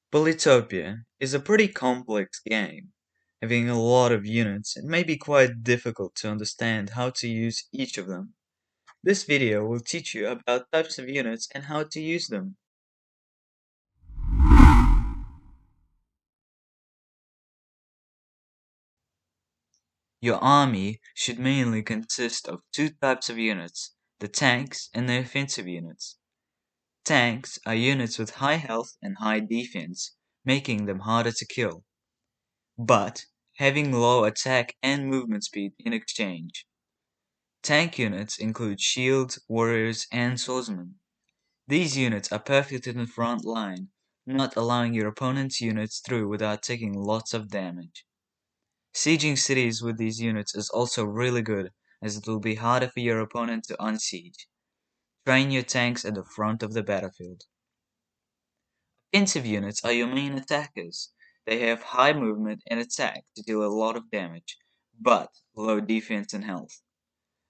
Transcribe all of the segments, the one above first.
Polytopia is a pretty complex game, having a lot of units and may be quite difficult to understand how to use each of them. This video will teach you about types of units and how to use them. Your army should mainly consist of two types of units, the tanks and the offensive units. Tanks are units with high health and high defense, making them harder to kill, but having low attack and movement speed in exchange. Tank units include shields, warriors, and swordsmen. These units are perfect in the front line, not allowing your opponent's units through without taking lots of damage. Sieging cities with these units is also really good, as it will be harder for your opponent to unsiege. Train your tanks at the front of the battlefield. Offensive units are your main attackers. They have high movement and attack to deal a lot of damage, but low defense and health.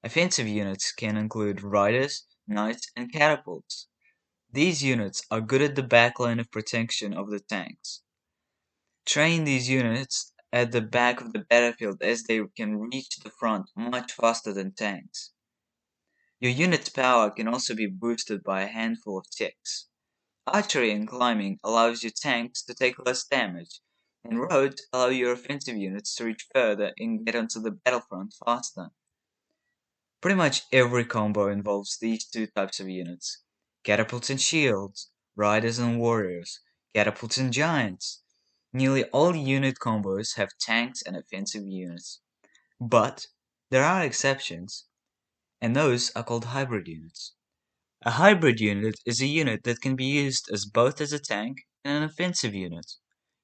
Offensive units can include riders, knights, and catapults. These units are good at the backline of protection of the tanks. Train these units at the back of the battlefield as they can reach the front much faster than tanks. Your unit's power can also be boosted by a handful of checks. Archery and climbing allows your tanks to take less damage, and roads allow your offensive units to reach further and get onto the battlefront faster. Pretty much every combo involves these two types of units: catapults and shields, riders and warriors, catapults and giants. Nearly all unit combos have tanks and offensive units. But there are exceptions, and those are called hybrid units. A hybrid unit is a unit that can be used as both as a tank and an offensive unit.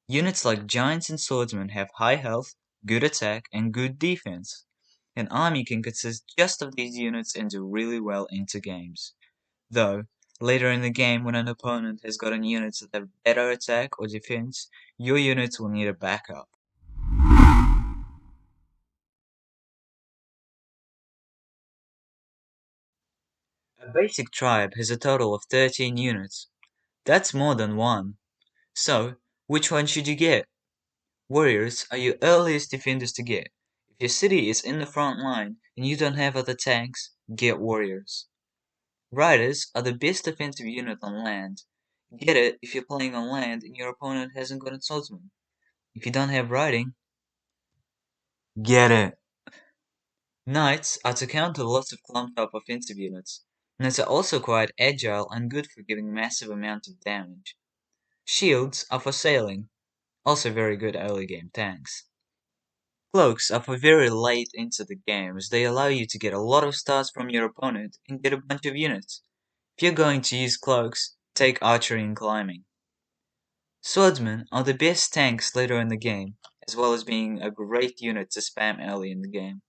Units like giants and swordsmen have high health, good attack, and good defense. An army can consist just of these units and do really well into games. Though, later in the game when an opponent has gotten units that have better attack or defense, your units will need a backup. A basic tribe has a total of 13 units. That's more than one. So, which one should you get? Warriors are your earliest defenders to get. If your city is in the front line and you don't have other tanks, get warriors. Riders are the best defensive unit on land. Get it if you're playing on land and your opponent hasn't got a swordsman. If you don't have riding, get it. Knights are to counter lots of clumped up offensive units. Knights are also quite agile and good for giving massive amounts of damage. Shields are for sailing, also very good early game tanks. Cloaks are for very late into the game as they allow you to get a lot of stars from your opponent and get a bunch of units. If you're going to use cloaks, take archery and climbing. Swordsmen are the best tanks later in the game, as well as being a great unit to spam early in the game.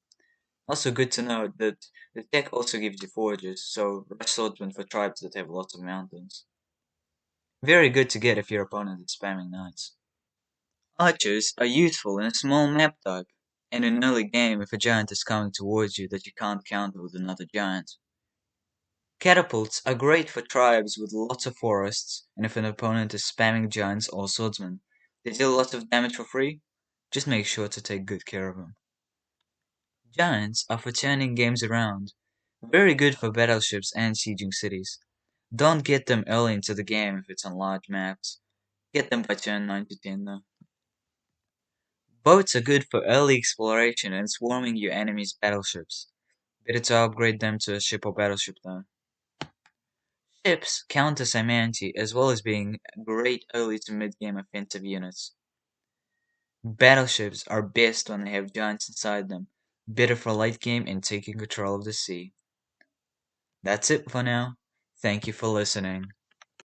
Also good to note that the tech also gives you forges, so rush swordsmen for tribes that have lots of mountains. Very good to get if your opponent is spamming knights. Archers are useful in a small map type, and in an early game if a giant is coming towards you that you can't counter with another giant. Catapults are great for tribes with lots of forests, and if an opponent is spamming giants or swordsmen. They deal lots of damage for free, just make sure to take good care of them. Giants are for turning games around, very good for battleships and sieging cities. Don't get them early into the game if it's on large maps. Get them by turn 9 to 10 though. Boats are good for early exploration and swarming your enemy's battleships. Better to upgrade them to a ship or battleship though. Ships counter Symantry as well as being great early to mid-game offensive units. Battleships are best when they have giants inside them, better for late game and taking control of the sea. That's it for now. Thank you for listening.